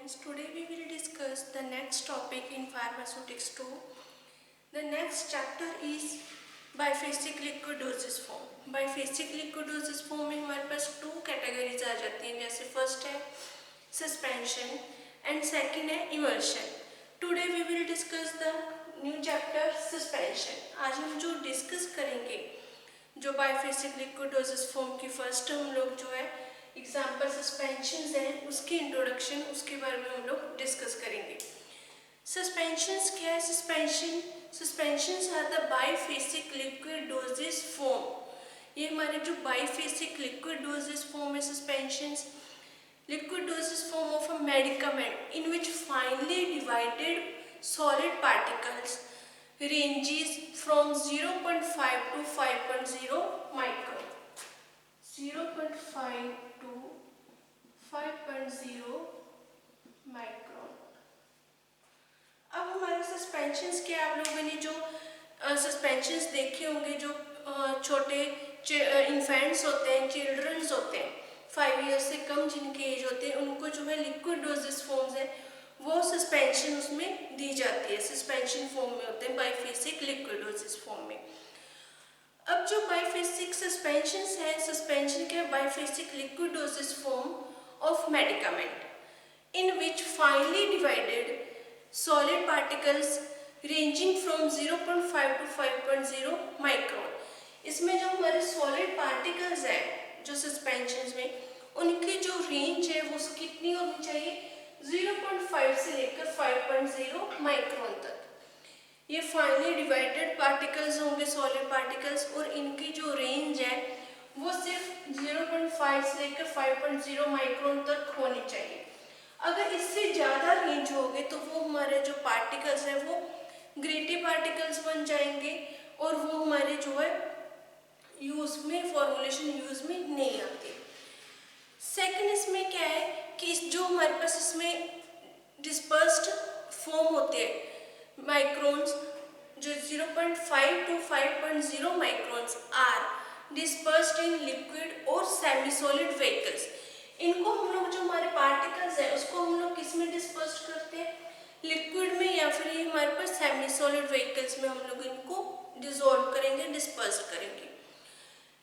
students, today we will discuss the next topic in pharmaceutics 2. The next chapter is biphasic liquid dosage form. Biphasic liquid dosage form में हमारे पास two categories आ जाती हैं, जैसे first है suspension and second है emulsion. Today we will discuss the new chapter suspension. आज हम जो डिस्कस करेंगे जो बाइफेसिक लिक्विड डोसेज फॉर्म की फर्स्ट हम लोग जो है एग्जाम्पल सस्पेंशंस हैं उसकी इंट्रोडक्शन उसके बारे में हम लोग डिस्कस करेंगे. सस्पेंशंस क्या है? Suspensions are the biphasic liquid dosage form. ये हमारे जो बाइफेसिक लिक्विड डोसेज फॉर्म है suspensions, liquid dosage form of a medicament in which finely divided solid particles ranges from 0.5 to 5.0 micron. 0.5 to 5.0 micron. अब हमारे suspensions के आप लोगों ने जो सस्पेंशंस देखे होंगे, जो छोटे इन्फेंट्स होते हैं, चिल्ड्रंस होते हैं, 5 ईयर्स से कम जिनके एज होते हैं, उनको जो है लिक्विड डोजेस फॉर्म्स है वो सस्पेंशन उसमें दी जाती है, सस्पेंशन फॉर्म में होते हैं बाइफेसिक लिक्विड डोजेस फॉर्म में. अब जो बाइफेसिक सस्पेंशंस है, सस्पेंशन के बाइफेसिक liquid dosage form of medicament in which finely divided solid particles ranging from 0.5 to 5.0 micron. इसमें जो हमारे सॉलिड पार्टिकल्स है जो सस्पेंशंस में, उनकी जो रेंज है वो कितनी होनी चाहिए? 0.5 से लेकर 5.0 माइक्रोन तक. ये फाइनली डिवाइडेड पार्टिकल्स होंगे, सॉलिड पार्टिकल्स, और इनकी जो रेंज है वो सिर्फ 0.5 से लेकर 5.0 माइक्रोन तक होनी चाहिए. अगर इससे ज़्यादा रेंज होगी तो वो हमारे जो पार्टिकल्स हैं वो ग्रेटी पार्टिकल्स बन जाएंगे और वो हमारे जो है यूज में फॉर्मुलेशन यूज में नहीं आती. सेकंड इसमें क्या है कि जो हमारे पास इसमें डिस्पर्स्ड फॉर्म होते हैं माइक्रोन्स, जो 0.5 to 5.0 microns are dispersed in liquid और सेमी सॉलिड व्हीकल्स. इनको हम लोग जो हमारे पार्टिकल्स है उसको हम लोग किस में डिस्पर्स्ड करते हैं? लिक्विड में, या फिर ये हमारे पास सेमी सॉलिड व्हीकल्स में हम लोग इनको डिसॉल्व करेंगे, डिस्पर्स्ड करेंगे.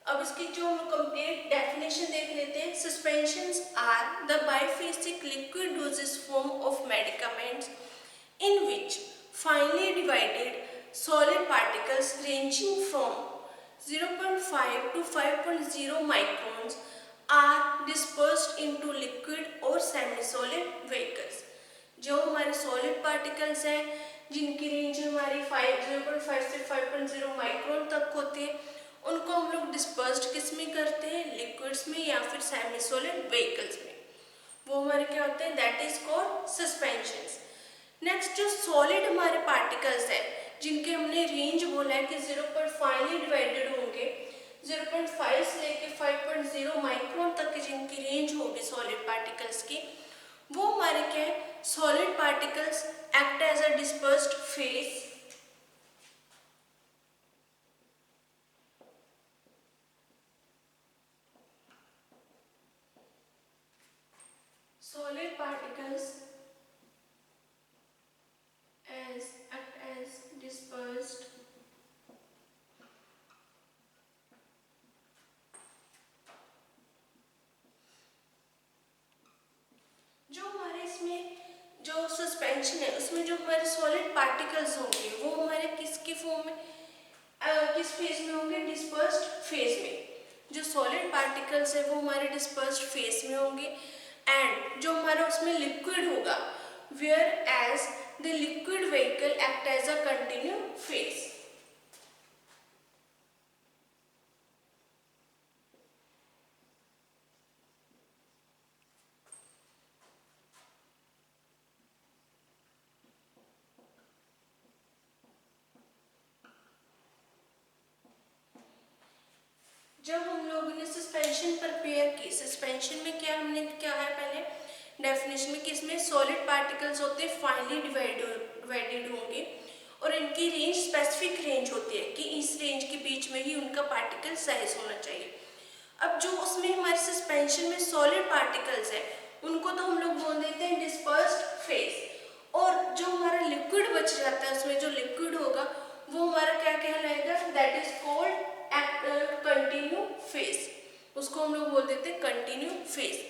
अब इसकी जो हम कंप्लीट डेफिनेशन देख लेते हैं. Suspensions are the biphasic liquid dosage form of medicaments in which finely divided solid particles ranging from 0.5 to 5.0 microns are dispersed into liquid और सेमी सॉलिड व्हीकल्स. जो हमारे सॉलिड पार्टिकल्स हैं जिनकी रेंज हमारी 0.5 से 5.0 माइक्रोन तक होती है, उनको हम लोग डिस्पर्स्ड किस में करते हैं? लिक्विड्स में या फिर सेमी सॉलिड व्हीकल्स में. वो हमारे क्या होते हैं? That is called suspensions. Next जो सॉलिड हमारे पार्टिकल्स हैं जिनके हमने रेंज बोला है कि 0.5 डिवाइडेड होंगे, 0.5 से लेकर 5.0 माइक्रोन तक की जिनकी रेंज होगी सॉलिड पार्टिकल्स की, वो हमारे क्या है? Solid particles act as a dispersed phase. Solid particles act as dispersed जो हमारे इसमें जो सस्पेंशन है उसमें जो हमारे सॉलिड पार्टिकल्स होंगे वो हमारे किसके फॉर्म में, किस फेज में होंगे? डिस्पर्स्ड फेज में. जो सॉलिड पार्टिकल्स है वो हमारे डिस्पर्स्ड फेज में होंगे एंड जो हमारा उसमें लिक्विड होगा, whereas the liquid vehicle act as a continue phase. जब हम लोगों ने सस्पेंशन प्रिपेयर की, सस्पेंशन में क्या हमने क्या है पहले डेफिनेशन में कि इसमें सॉलिड पार्टिकल्स होते हैं फाइनली डिवाइडेड होंगे और इनकी रेंज स्पेसिफिक रेंज होती है कि इस रेंज के बीच में ही उनका पार्टिकल साइज होना चाहिए. अब जो उसमें हमारे सस्पेंशन में सॉलिड पार्टिकल्स है उनको तो हम लोग बोल देते हैं डिस्पर्स्ड फेज। और जो हमारा लिक्विड बच जाता है, उसमें जो लिक्विड होगा वो हमारा क्या कहलाएगा, that is called continue phase. उसको हम लोग बोल देते हैं कंटिन्यू फेज।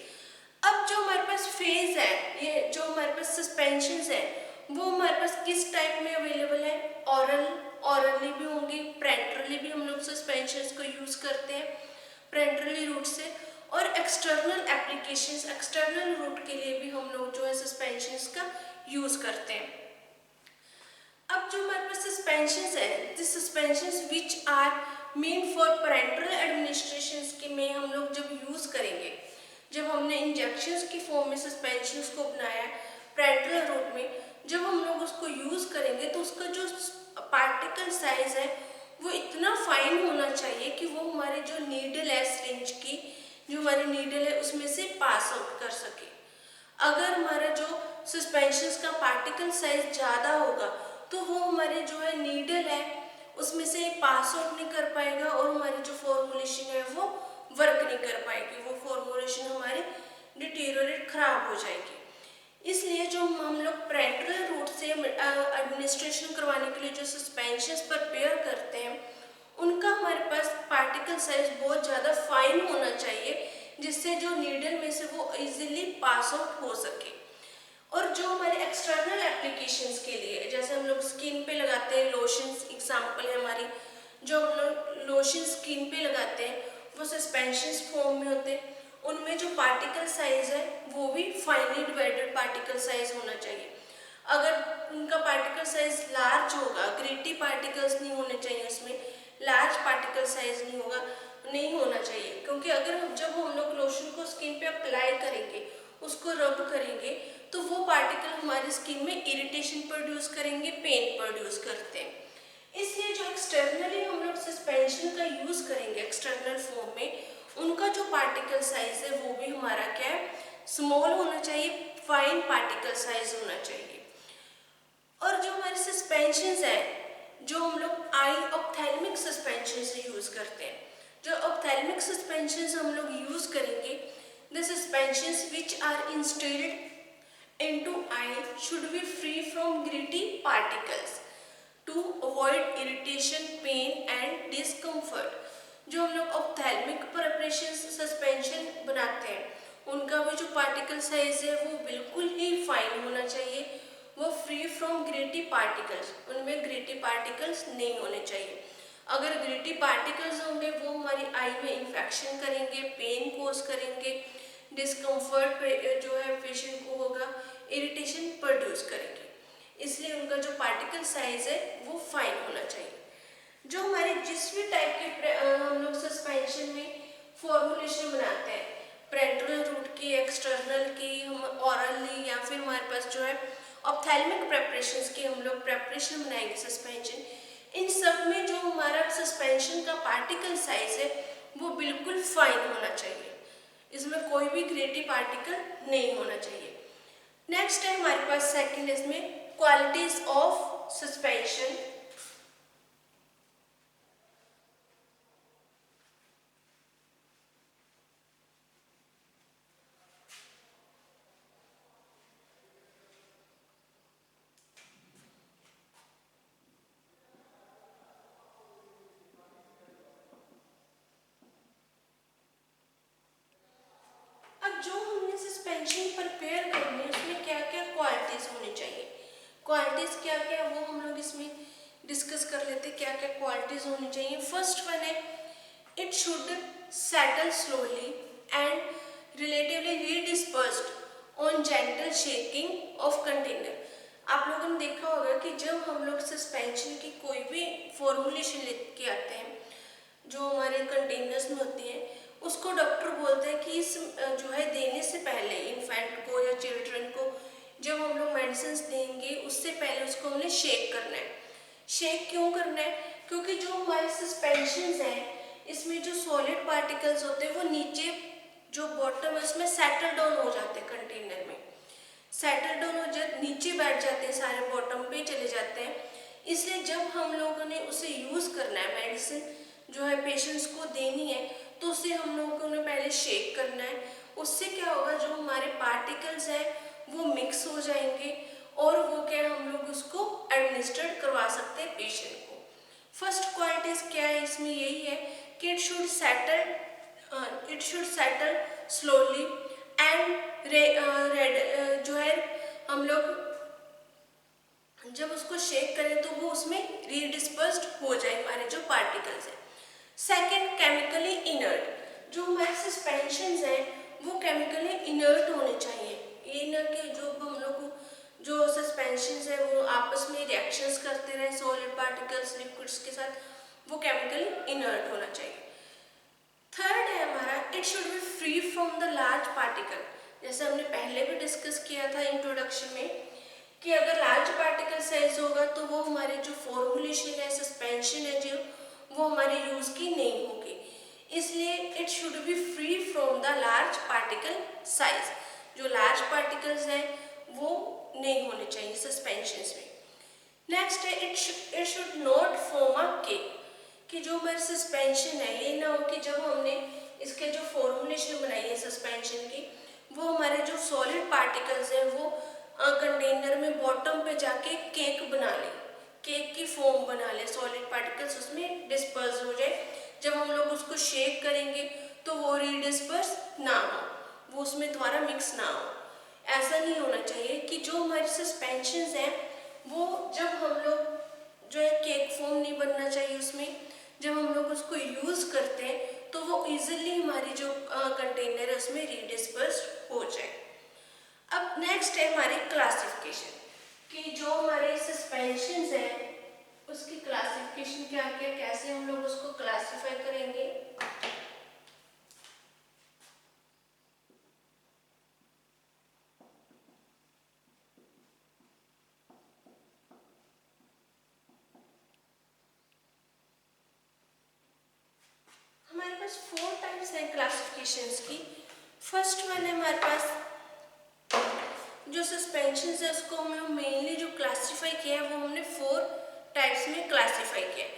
अब जो हमारे पास फेज है, ये जो हमारे पास सस्पेंशंस है, वो हमारे पास किस टाइप में अवेलेबल है, ऑरली भी होंगे, पैरेंटरली भी हम लोग सस्पेंशंस को यूज करते हैं पैरेंटरली रूट से, और एक्सटर्नल एप्लीकेशंस, एक्सटर्नल रूट के लिए भी हम लोग जो है सस्पेंशंस का यूज करते हैं। अब जो हमारे पास सस्पेंशंस है, this suspensions which are main for parenteral administrations के में हम लोग जब यूज करेंगे, जब हमने इंजेक्शंस की फॉर्म में सस्पेंशंस को अपनाया पैरेंटरल रूट में, जब हम लोग उसको यूज करेंगे तो उसका जो पार्टिकल साइज है वो इतना फाइन होना चाहिए कि वो हमारे जो नीडल है, सिरिंज की जो हमारी नीडल है उसमें से पास आउट कर सके। अगर हमारा जो सस्पेंशंस का पार्टिकल साइज ज़्यादा होगा तो वो हमारे जो है नीडल है उसमें से पास आउट नहीं कर पाएगा और हमारी जो फॉर्मुलेशन है वो वर्क नहीं कर पाएगी, वो फॉर्मुलेशन हमारी डिटेरियोरेट खराब हो जाएगी। इसलिए जो हम लोग पैरेंटरल रूट से एडमिनिस्ट्रेशन करवाने के लिए जो सस्पेंशंस प्रिपेयर करते हैं उनका हमारे पास पार्टिकल साइज बहुत ज़्यादा फाइन होना चाहिए, जिससे जो नीडल में से वो इजीली पास आउट हो सके। और जो हमारे एक्सटर्नल एप्लीकेशंस के लिए, जैसे हम लोग स्किन पे लगाते हैं लोशंस, एग्जांपल है हमारी, जो हम लोग लोशन स्किन पे लगाते हैं वो सस्पेंशंस फॉर्म में होते हैं, उनमें जो पार्टिकल साइज है वो भी फाइनली डिवाइडेड पार्टिकल साइज होना चाहिए। अगर उनका पार्टिकल साइज लार्ज होगा, ग्रेटी पार्टिकल्स नहीं होने चाहिए उसमें, लार्ज पार्टिकल साइज नहीं होना चाहिए, क्योंकि अगर जब हम लोग लोशन को स्किन पे अप्लाई करेंगे, उसको रब करेंगे, तो वो पार्टिकल हमारी स्किन में इरिटेशन प्रोड्यूस करेंगे, पेन प्रोड्यूस करते हैं। इसलिए जो एक्सटर्नली हम लोग सस्पेंशन का यूज करेंगे एक्सटर्नल फॉर्म में, उनका जो पार्टिकल साइज है वो भी हमारा क्या है, स्मॉल होना चाहिए, फाइन पार्टिकल साइज होना चाहिए। और जो हमारे सस्पेंशंस है, जो हम लोग आई ऑप्थेल्मिक सस्पेंशन से यूज करते हैं, जो ऑप्थेल्मिक सस्पेंशंस हम लोग यूज करेंगे, the suspensions which are installed into eye should be free from gritty particles to avoid irritation, pain and discomfort। जो हम लोग ऑप्थेल्मिक प्रिपरेशन सस्पेंशन बनाते हैं उनका भी जो पार्टिकल साइज है वो बिल्कुल ही फाइन होना चाहिए, वो फ्री फ्रॉम ग्रिटी पार्टिकल्स, उनमें ग्रिटी पार्टिकल्स नहीं होने चाहिए। अगर ग्रिटी पार्टिकल्स होंगे वो हमारी आई में इंफेक्शन करेंगे, पेन कोज करेंगे, डिस्कम्फर्ट जो है पेशेंट को होगा, इरिटेशन प्रोड्यूस करेंगे। इसलिए उनका जो पार्टिकल साइज है वो फाइन होना चाहिए। जो हमारे जिस भी टाइप के हम लोग सस्पेंशन में फॉर्मुलेशन बनाते हैं, पैरेंटरल रूट की, एक्सटर्नल की, हम ऑरली, या फिर हमारे पास जो है ऑप्थेल्मिक प्रेपरेशंस की हम लोग प्रेपरेशन बनाएंगे सस्पेंशन, इन सब में जो हमारा सस्पेंशन का पार्टिकल साइज है वो बिल्कुल फाइन होना चाहिए, इसमें कोई भी ग्रेटी पार्टिकल नहीं होना चाहिए। नेक्स्ट है हमारे पास सेकंड इसमें क्वालिटीज ऑफ सस्पेंशन। अब जो हमने सस्पेंशन प्रिपेयर करनी है उसमें क्या क्या क्वालिटीज होनी चाहिए, क्वालिटीज क्या क्या वो हम लोग इसमें डिस्कस कर लेते हैं, क्या क्या क्वालिटीज होनी चाहिए। फर्स्ट वन है it should settle slowly and relatively redispersed on gentle shaking of container. आप लोगों ने देखा होगा कि जब हम लोग सस्पेंशन की कोई भी फॉर्मुलेशन लेके आते हैं जो हमारे कंटेनर्स में होती है, उसको डॉक्टर बोलते हैं कि इस जो है देने से पहले इन्फेंट को या चिल्ड्रन को जब हम लोग मेडिसिन देंगे उससे पहले उसको हमने शेक करना है। शेक क्यों करना है? क्योंकि जो हमारे सस्पेंशंस हैं इसमें जो सॉलिड पार्टिकल्स होते हैं वो नीचे जो बॉटम है उसमें सेटल डाउन हो जाते हैं, कंटेनर में सेटल डाउन हो जाते, नीचे बैठ जाते हैं, सारे बॉटम पे चले जाते हैं। इसलिए जब हम लोगों ने उसे यूज़ करना है, मेडिसिन जो है पेशेंट्स को देनी है, तो उसे हम लोगों को पहले शेक करना है। उससे क्या होगा, जो हमारे पार्टिकल्स हैं वो मिक्स हो जाएंगे और वो क्या है, हम लोग उसको एडमिनिस्ट्रेट करवा सकते हैं पेशेंट को। फर्स्ट क्वालिटीज क्या है इसमें, यही है कि it should settle slowly and red जो है हम लोग जब उसको शेक करें तो वो उसमें रीडिस्पर्स्ड हो जाए हमारे जो पार्टिकल्स हैं। सेकेंड, केमिकली इनर्ट, जो हमारे सस्पेंशंस हैं वो केमिकली इनर्ट होने चाहिए। ये ना कि जो हम लोग जो सस्पेंशंस है वो आपस में रिएक्शंस करते रहे सॉलिड पार्टिकल्स लिक्विड्स के साथ, वो केमिकली इनर्ट होना चाहिए। थर्ड है हमारा, it should be free from the large particle. जैसे हमने पहले भी डिस्कस किया था इंट्रोडक्शन में कि अगर लार्ज पार्टिकल साइज होगा तो वो हमारे जो फॉर्मुलेशन है, सस्पेंशन है, जो वो हमारे यूज की नहीं होगी। इसलिए it should be free from the large particle size. जो लार्ज पार्टिकल्स हैं वो नहीं होने चाहिए सस्पेंशंस में। नेक्स्ट है, it should not form a cake, कि जो हमारे सस्पेंशन है ये ना हो कि जब हमने इसके जो फॉर्मुलेशन बनाई है सस्पेंशन की, वो हमारे जो सॉलिड पार्टिकल्स हैं वो कंटेनर में बॉटम पे जाके केक बना ले, केक की फॉर्म बना ले, सॉलिड पार्टिकल्स उसमें डिस्पर्स हो जाए। जब हम लोग उसको शेक करेंगे तो वो रीडिस्पर्स ना हो, वो उसमें दोबारा मिक्स ना हो। ऐसा नहीं होना चाहिए कि जो हमारे सस्पेंशंस हैं वो जब हम लोग जो है केक फॉर्म नहीं बनना चाहिए उसमें, जब हम लोग उसको यूज़ करते हैं तो वो इजीली हमारी जो कंटेनर है उसमें रीडिस्पर्स हो जाए। अब नेक्स्ट है हमारी क्लासिफिकेशन, कि जो हमारे सस्पेंशंस हैं उसकी क्लासिफिकेशन क्या क्या, कैसे हम लोग उसको क्लासिफाई करेंगे। हमारे पास 4 टाइप्स हैं क्लासिफिकेशंस की। फर्स्ट वन है हमारे पास जो सस्पेंशन है उसको हम लोग मेनली जो क्लासीफाई किया है वो हमने 4 टाइप्स में क्लासीफाई किया है।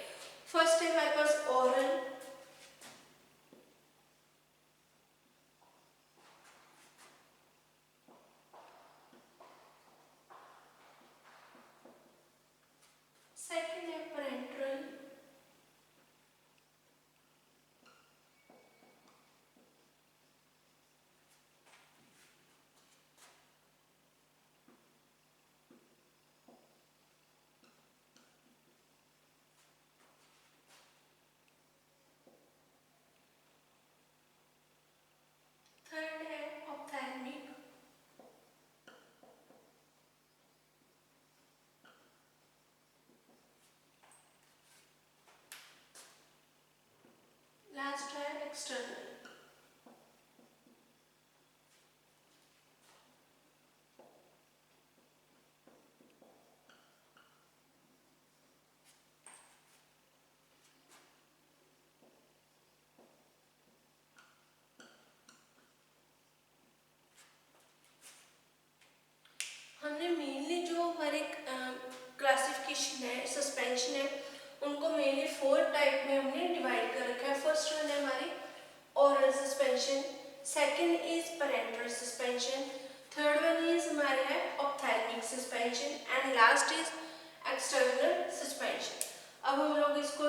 फर्स्ट है हमारे पास ओरल, सेकंड है पेरेंटल, थर्ड है ऑप्थेल्मिक, लास्ट है एक्सटर्नल। हमने मेनली जो हमारे क्लासिफिकेशन है, सस्पेंशन है, उनको मेनली 4 टाइप में हमने डिवाइड कर रखा है। फर्स्ट वन है हमारी oral suspension, second is parental suspension, third one is हमारे है ophthalmic suspension and last is external suspension. अब हम लोग इसको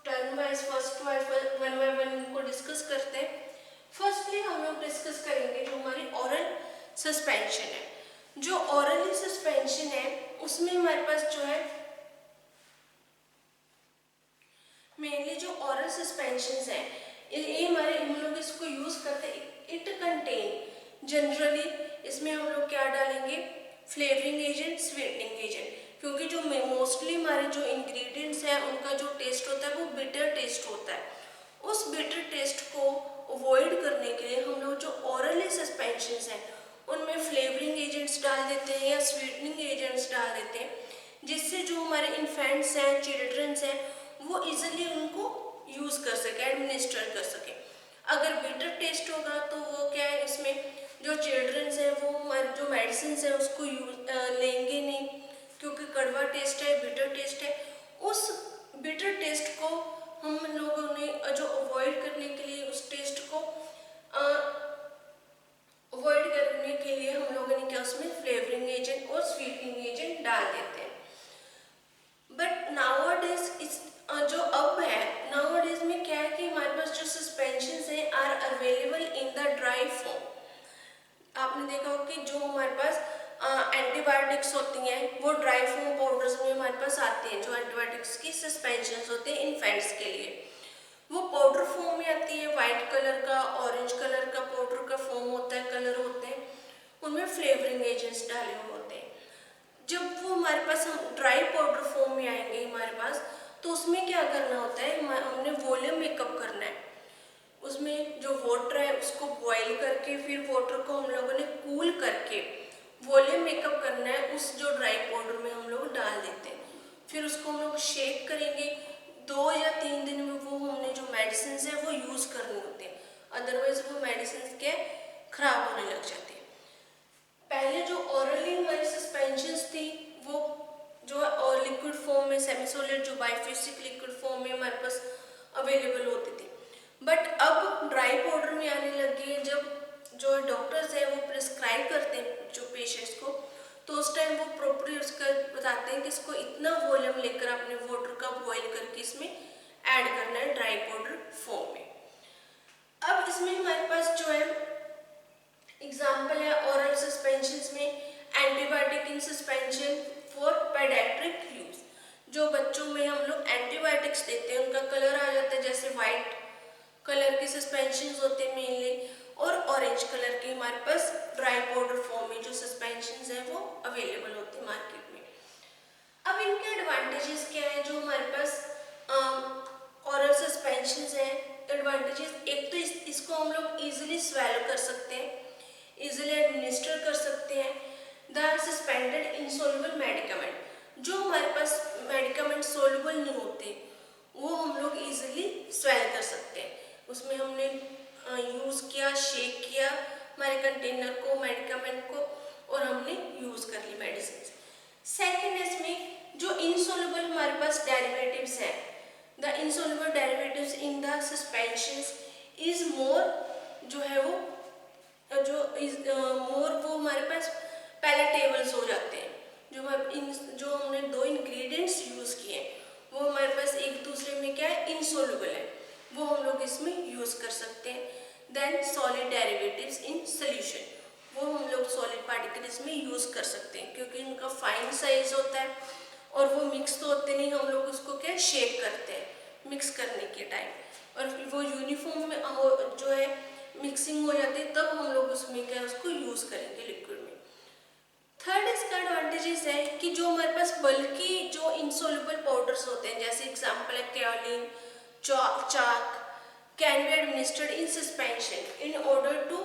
turn wise first one by one इनको डिस्कस करते हैं। फर्स्टली हम लोग डिस्कस करेंगे जो हमारी ओरल सस्पेंशन है। जो ओरली सस्पेंशन है उसमें हमारे पास जो है मेनली जो ओरल सस्पेंशंस हैं ये हमारे हम लोग इसको यूज करते हैं। इट कंटेन जनरली इसमें हम लोग क्या डालेंगे, फ्लेवरिंग एजेंट, स्वीटनिंग एजेंट, क्योंकि जो मोस्टली हमारे जो इंग्रेडिएंट्स हैं उनका जो टेस्ट होता है वो बिटर टेस्ट होता है। उस बिटर टेस्ट को अवॉइड करने के लिए हम लोग जो ओरली सस्पेंशंस हैं उनमें फ्लेवरिंग एजेंट्स डाल देते हैं या स्वीटनिंग एजेंट्स डाल देते हैं, जिससे जो हमारे इन्फेंट्स हैं, चिल्ड्रंस हैं, वो इजीली उनको यूज़ कर सके, एडमिनिस्टर कर सके। अगर बिटर टेस्ट होगा तो वो क्या है, इसमें जो चिल्ड्रंस हैं वो हमारे जो मेडिसिन है उसको लेंगे नहीं, क्योंकि कड़वा टेस्ट है, बिटर टेस्ट है। उस बिटर टेस्ट को हम लोगों ने जो अवॉइड करने के लिए उस टेस्ट को कि जो हमारे पास एंटीबायोटिक्स होती हैं वो ड्राई फॉर्म पाउडर्स में हमारे पास आती हैं, जो एंटीबायोटिक्स की सस्पेंशन होते हैं इन्फेंट्स के लिए, वो पाउडर फॉर्म में आती है। वाइट कलर का, ऑरेंज कलर का पाउडर का फॉर्म होता है, कलर होते हैं, उनमें फ्लेवरिंग एजेंट्स डाले हुए होते हैं। जब वो हमारे पास हम ड्राई पाउडर फॉर्म में आएंगे हमारे पास, तो उसमें क्या करना होता है, हमने वॉल्यूम मेकअप करना है। उसमें जो वाटर है उसको बॉईल करके फिर वाटर को हम लोगों ने कूल करके वॉल्यूम मेकअप करना है, उस जो ड्राई पाउडर में हम लोग डाल देते हैं। फिर उसको हम लोग शेक करेंगे। 2 या 3 दिन में वो हमने जो मेडिसिन है वो यूज़ करने होते हैं, अदरवाइज वो मेडिसिन के खराब होने लग जाते हैं। पहले जो ओरली हमारी सस्पेंशंस थी वो जो और लिक्विड फॉर्म में, सेमी सॉलिड जो बायोफिजिक लिक्विड फॉर्म में हमारे पास अवेलेबल होती थी, बट अब ड्राई पाउडर में आने लगी है। जब जो डॉक्टर्स हैं वो प्रिस्क्राइब करते हैं जो पेशेंट्स को, तो उस टाइम वो प्रॉपरली उसका बताते हैं कि इसको इतना वॉल्यूम लेकर अपने वाटर का बॉईल करके इसमें ऐड करना है ड्राई पाउडर फॉर्म में। अब इसमें हमारे पास जो है एग्जाम्पल है ओरल सस्पेंशन में antibiotic in suspension for paediatric use. जो बच्चों में हम लोग एंटीबायोटिक्स देते हैं उनका कलर आ जाता है, जैसे वाइट कलर के सस्पेंशन होते हैं मेनली, और ऑरेंज कलर के हमारे पास ड्राई पाउडर फॉर्म में जो सस्पेंशन है वो अवेलेबल होते हैं मार्केट में। अब इनके एडवांटेजेस क्या है जो हमारे पास ओरल सस्पेंशन है। एडवांटेजेस, एक तो इसको हम लोग इजीली स्वेलो कर सकते हैं, इजीली एडमिनिस्टर कर सकते हैं। द सस्पेंडेड इनसॉल्युबल मेडिकामेंट, जो हमारे पास मेडिकामेंट सोल्युबल नहीं होते वो हम लोग इजीली स्वेल कर सकते हैं। उसमें हमने यूज़ किया, शेक किया हमारे कंटेनर को, मेडिकामेंट को, और हमने यूज़ कर ली मेडिसिन। सेकेंड, इसमें जो इनसॉल्युबल हमारे पास डेरिवेटिव्स हैं, the insoluble derivatives in the suspensions is more, जो है वो मोर वो हमारे पास पैलेटेबल्स हो जाते हैं। जो हमने 2 इंग्रेडिएंट्स यूज़ किए वो हमारे पास एक दूसरे में क्या है, इनसॉल्युबल है, वो हम लोग इसमें यूज़ कर सकते हैं। Then solid derivatives in solution, वो हम लोग सॉलिड पार्टिकल्स में यूज़ कर सकते हैं क्योंकि उनका फाइन साइज होता है और वो मिक्स तो होते नहीं, हम लोग उसको क्या शेक करते हैं मिक्स करने के टाइम, और वो यूनिफॉर्म में जो है मिक्सिंग हो जाती है, तब हम लोग उसमें क्या उसको यूज़ करेंगे लिक्विड में। थर्ड इसका एडवांटेजेस है कि जो हमारे पास बल्कि जो इनसॉल्युबल पाउडर्स होते हैं, जैसे एग्जांपल है kaolin, chalk, can be administered in suspension in order to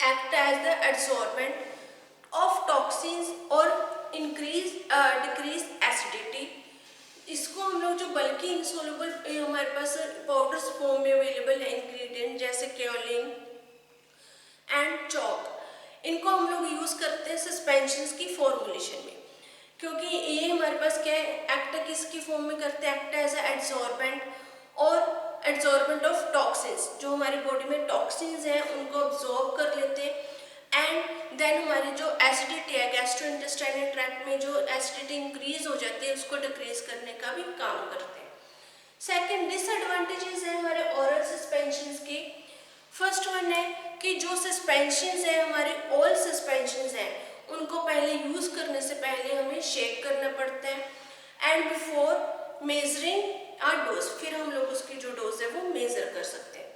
act as the absorbent of toxins और डिक्रीज एसिडिटी। इसको हम लोग जो बल्कि इनसॉल्युबल हमारे पास पाउडर्स फॉर्म में अवेलेबल है इंग्रेडिएंट, जैसे कायोलिन एंड चॉक, इनको हम लोग यूज़ करते हैं सस्पेंशंस की फॉर्मुलेशन में, क्योंकि ये हमारे पास क्या है, एक्ट किसकी फॉर्म में करते हैं, एक्ट एज एब्जॉर्बेंट और एब्जॉर्बेंट ऑफ टॉक्सिन्स, जो हमारी बॉडी में टॉक्सिन्स हैं उनको अब्जॉर्ब कर लेते हैं। एंड देन हमारी जो एसिडिटी है गैस्ट्रोइंटेस्टाइनल ट्रैक्ट में जो एसिडिटी इंक्रीज हो जाती है उसको डिक्रीज करने का भी काम करते हैं। सेकेंड डिसएडवांटेजेस है हमारे ओरल सस्पेंशंस के। फर्स्ट वन है कि जो सस्पेंशंस है हमारे ऑयल सस्पेंशंस हैं उनको पहले यूज़ करने से पहले हमें शेक करना पड़ता है and before measuring our dose, फिर हम लोग उसकी जो डोज है वो मेजर कर सकते हैं।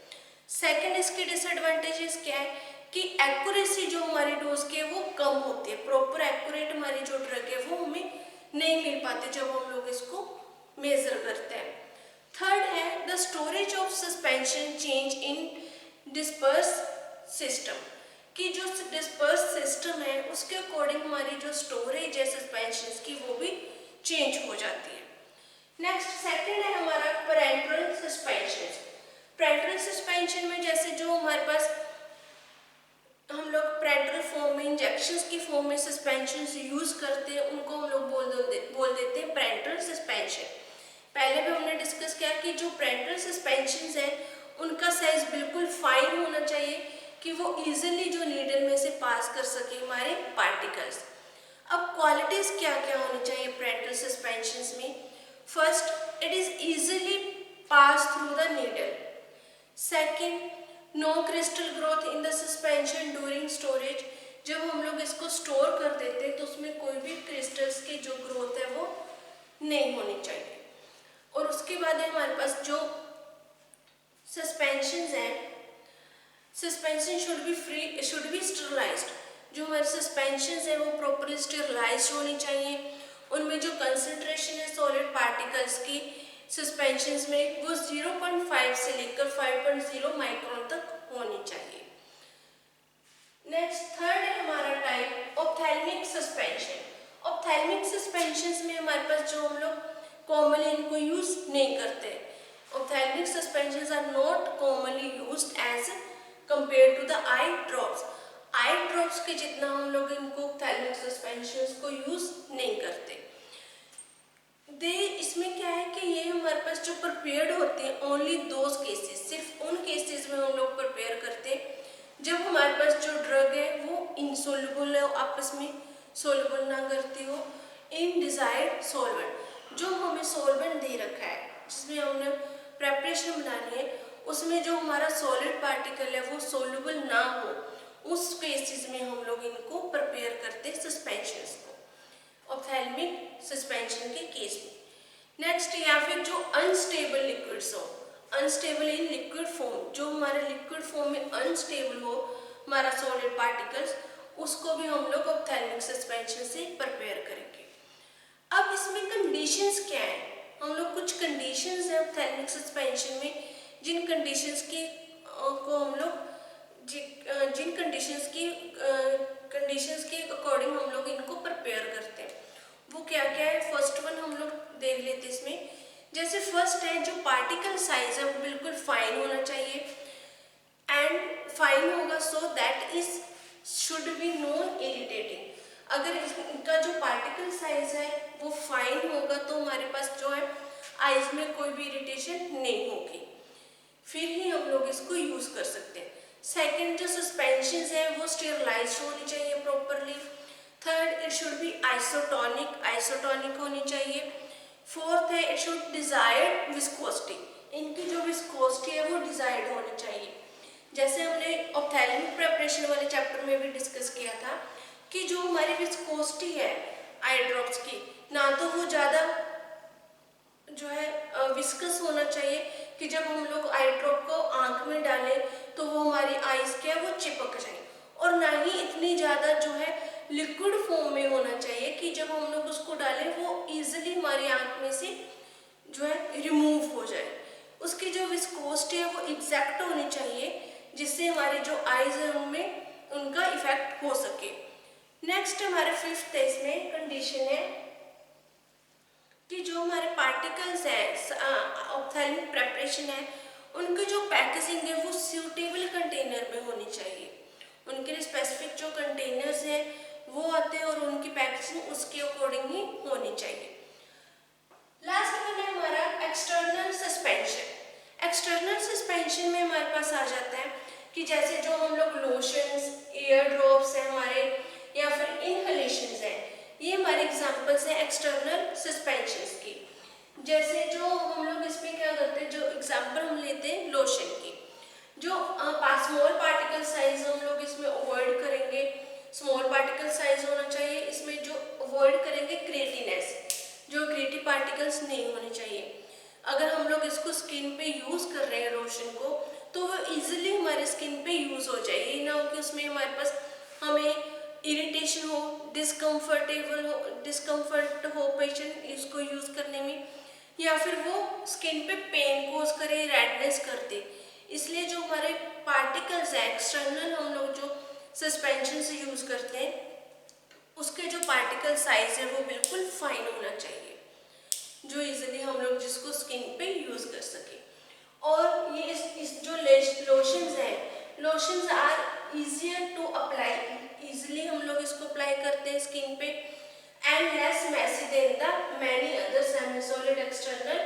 सेकेंड इसके डिसएडवांटेजेस क्या है कि एक्यूरेसी जो हमारी डोज की है वो कम होती है, प्रॉपर एक्यूरेट हमारी जो ड्रग है वो हमें नहीं मिल पाती जब हम लोग इसको मेजर करते हैं। थर्ड है the storage of suspension change in disperse system, कि जो डिस्पर्स सिस्टम है उसके अकॉर्डिंग हमारी जो स्टोरेज है सस्पेंशन की वो भी चेंज हो जाती है। नेक्स्ट सेकंड है हमारा पैरेंटल सस्पेंशन। पैरेंटल सस्पेंशन में जैसे जो हमारे पास हम लोग पैरेंटल फॉर्म में इंजेक्शंस की फॉर्म में सस्पेंशन यूज करते हैं उनको हम लोग बोल देते हैं पैरेंटल सस्पेंशन। पहले भी हमने डिस्कस किया कि जो पैरेंटल सस्पेंशन है उनका साइज बिल्कुल फाइन होना चाहिए कि वो इजीली जो नीडल में से पास कर सके हमारे पार्टिकल्स। अब क्वालिटीज क्या क्या होनी चाहिए पैरेंटल सस्पेंशन में। First, it is easily pass through the needle. Second, no crystal growth in the suspension during storage, जब हम लोग इसको स्टोर कर देते हैं तो उसमें कोई भी क्रिस्टल्स की जो ग्रोथ है वो नहीं होनी चाहिए। और उसके बाद है हमारे पास जो सस्पेंशन है, सस्पेंशन शुड बी स्टेरलाइज्ड। जो हमारे सस्पेंशन है वो प्रॉपरली स्टेरलाइज्ड होनी चाहिए। उनमें जो कंसंट्रेशन है सॉलिड पार्टिकल्स की सस्पेंशंस में वो 0.5 से लेकर 5.0 माइक्रोन तक होनी चाहिए। नेक्स्ट थर्ड है हमारा type ophthalmic suspension. Ophthalmic suspensions में हमारे पास जो हम लोग कॉमनली इनको यूज नहीं करते। Ophthalmic suspensions are not commonly used as compare to the eye drops. Eye drops के जितना हम लोग इनको ऑप्थेल्मिक सस्पेंशंस को यूज नहीं करते। इसमें क्या है कि ये हमारे पास जो प्रिपेयर्ड होते हैं ओनली दोज केसेस, सिर्फ उन केसेस में हम लोग प्रिपेयर करते हैं जब हमारे पास जो ड्रग है वो इनसोल्युबल है, आपस में सोल्युबल ना करती हो इन डिजायर्ड सॉल्वेंट। जो हमें सॉल्वेंट दे रखा है जिसमें हमने प्रेपरेशन बनानी है उसमें जो हमारा सॉलिड पार्टिकल है वो सोल्युबल ना हो, उस केसेस में हम लोग इनको प्रिपेयर करते हैं सस्पेंशंस को ऑप्थेल्मिक सस्पेंशन के केस में। नेक्स्ट या फिर जो अनस्टेबल लिक्विड्स हो, अनस्टेबल इन लिक्विड फॉर्म, जो हमारे लिक्विड फॉर्म में अनस्टेबल हो हमारा सॉलिड पार्टिकल्स, उसको भी हम लोग ऑप्थेल्मिक सस्पेंशन से प्रिपेयर करेंगे। अब इसमें कंडीशंस क्या है, हम लोग कुछ कंडीशंस है ऑप्थेल्मिक सस्पेंशन में जिन कंडीशंस की को हम लोग जिन कंडीशंस के अकॉर्डिंग हम लोग इनको प्रिपेयर करते हैं वो क्या क्या है। फर्स्ट वन हम लोग देख लेते हैं इसमें। जैसे फर्स्ट है जो पार्टिकल साइज है वो बिल्कुल फाइन होना चाहिए एंड फाइन होगा so that is should be non irritating. अगर इनका जो पार्टिकल साइज है वो फाइन होगा तो हमारे पास जो है आइज में कोई भी इरिटेशन नहीं होगी, फिर ही हम लोग इसको यूज कर सकते हैं। सेकंड जो सस्पेंशन है वो स्टेरलाइज होनी चाहिए properly. Third it should be isotonic होनी चाहिए। फोर्थ है इट शुड डिजायर्ड विस्कोसिटी, इनकी जो विस्कोसिटी है वो डिजायर्ड होनी चाहिए। जैसे हमने ऑप्थेल्मिक प्रिपरेशन वाले चैप्टर में भी डिस्कस किया था कि जो हमारी विस्कोसिटी है आई ड्रॉप्स की, ना तो वो ज़्यादा जो है विस्कस होना चाहिए कि जब हम लोग आई ड्रॉप को आंख में डालें तो वो हमारी आईज क्या वो चिपक जाए, और ना ही इतनी ज़्यादा जो है लिक्विड फॉर्म में होना चाहिए कि जब हम लोग उसको डालें वो इजीली हमारी आंख में से जो है रिमूव हो जाए। उसकी जो विस्कोसिटी है वो एग्जैक्ट होनी चाहिए जिससे हमारी जो आईज है उनमें उनका इफेक्ट हो सके। नेक्स्ट हमारे फिफ्थ इसमें कंडीशन है कि जो हमारे पार्टिकल्स है ऑप्थेल्मिक प्रेपरेशन है उनकी जो पैकेजिंग है वो सूटेबल कंटेनर में होनी चाहिए। उनके लिए स्पेसिफिक जो कंटेनर्स हैं वो आते हैं और उनकी पैकेजिंग उसके अकॉर्डिंग ही होनी चाहिए। लास्ट वन है हमारा एक्सटर्नल सस्पेंशन। एक्सटर्नल सस्पेंशन में हमारे पास आ जाता है कि जैसे जो हम लोग लोशंस, एयर ड्रॉप्स है हमारे या फिर इनहेलेशंस है, ये हमारे एग्जांपल्स हैं एक्सटर्नल सस्पेंशंस की। जैसे जो हम लोग इसमें क्या करते हैं, जो एग्जांपल हम लेते हैं लोशन की, जो स्मॉल पार्टिकल साइज हम लोग इसमें अवॉइड करेंगे, स्मॉल पार्टिकल साइज होना चाहिए। इसमें जो अवॉइड करेंगे क्रिएटिनेस, जो क्रिएटिव पार्टिकल्स नहीं होने चाहिए। अगर हम लोग इसको स्किन पे यूज कर रहे हैं लोशन को तो वो इजीली हमारे स्किन पे यूज हो जाएगी, ना हो कि उसमें हमारे पास हमें इरिटेशन हो, डिस्कम्फर्ट हो पेशेंट इसको यूज करने में, या फिर वो स्किन पे पेन कोज करे, रेडनेस कर दे। इसलिए जो हमारे पार्टिकल्स है एक्सटर्नल हम लोग जो सस्पेंशन से यूज करते हैं उसके जो पार्टिकल साइज है वो बिल्कुल फाइन होना चाहिए जो इजीली हम लोग जिसको स्किन पे यूज कर सके। और ये इस जो लोशंस है, lotions are easier to apply, easily हम लोग इसको अप्लाई करते हैं स्किन पे and less messy than the many other semi solid external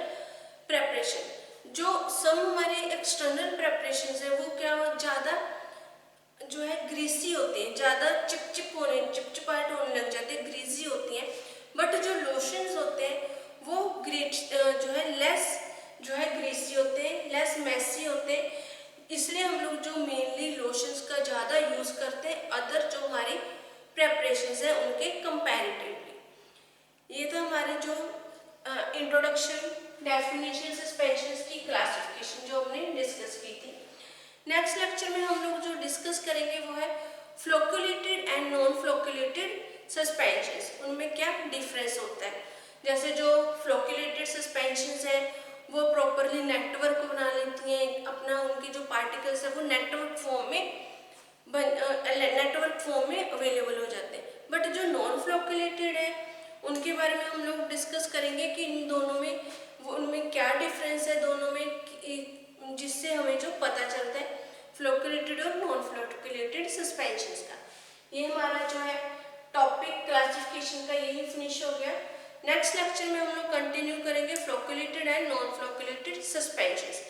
preparation. जो सब हमारे एक्सटर्नल प्रेपरेशन है वो क्या ज़्यादा जो है ग्रीसी होते हैं, ज़्यादा चिपचिपाहट होने लग जाते हैं, ग्रीसी होती हैं। बट जो लोशंस होते हैं वो जो है लेस जो है ग्रीसी होते हैं, लेस मैसी होते हैं। इसलिए हम लोग जो मेनली लोशंस का ज़्यादा यूज़ करते हैं अदर जो हमारी वाइब्रेशंस है उनके कंपैरेटिवली। ये था हमारे जो इंट्रोडक्शन, डेफिनेशन, सस्पेंशंस की क्लासिफिकेशन जो हमने डिस्कस की थी। नेक्स्ट लेक्चर में हम लोग जो डिस्कस करेंगे वो है flocculated and non flocculated suspensions, उनमें क्या डिफरेंस होता है। जैसे जो फ्लोकुलेटेड सस्पेंशंस है वो प्रॉपरली नेटवर्क बना लेती हैं अपना, उनकी जो पार्टिकल्स है वो नेटवर्क फॉर्म में अवेलेबल हो जाते हैं। बट जो नॉन फ्लोकुलेटेड है उनके बारे में हम लोग डिस्कस करेंगे कि इन दोनों में उनमें क्या डिफरेंस है दोनों में, जिससे हमें जो पता चलता है फ्लोकुलेटेड और नॉन फ्लोकुलेटेड सस्पेंशंस का। ये हमारा जो है टॉपिक क्लासिफिकेशन का यही फिनिश हो गया। नेक्स्ट लेक्चर में हम लोग कंटिन्यू करेंगे flocculated and non flocculated suspensions.